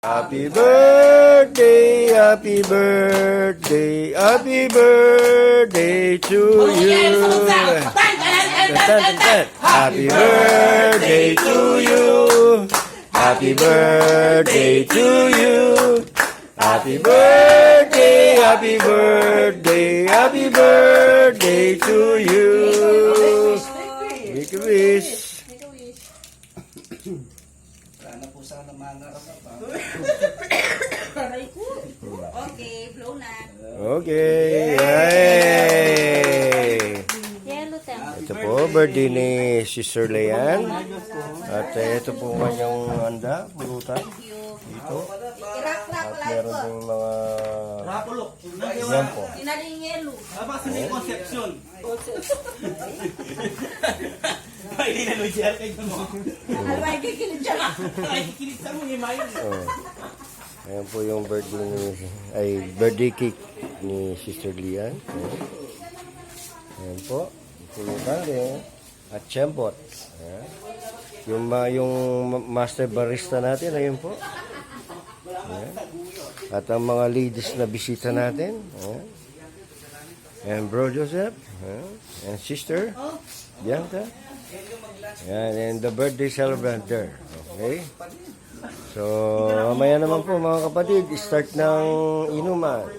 Happy birthday, happy birthday, happy birthday to you. Happy birthday to you. Happy birthday to you. Happy birthday, happy birthday, happy birthday to you. Make a wish. Sana po sana mangarap pa. Okay, blow na. Okay. Yay! Yellow tem. Ito po, birthday ni Sister Leanne. At ito po kanyang handa, pulutan. Dito. Irak-rak At meron ding mga... Rapulok. Yan po. Sinaling yellow. Kasi may conception. Ay, hindi na Lucia. Alway, kikilig siya na. Ay, kikilit sa mga imayin. Oh. Ayan po yung birthday cake ni Sister Leanne. Ayan po. Pulutan din. At chempot. Ayan. Yung master barista natin, ayun po. Ayan. At ang mga ladies na bisita natin. Ayan. And Bro Joseph. Ayan. And Sister Bianca. Ayan. And the birthday celebrant there. Okay. So, mamaya naman po mga kapatid, start ng inuman.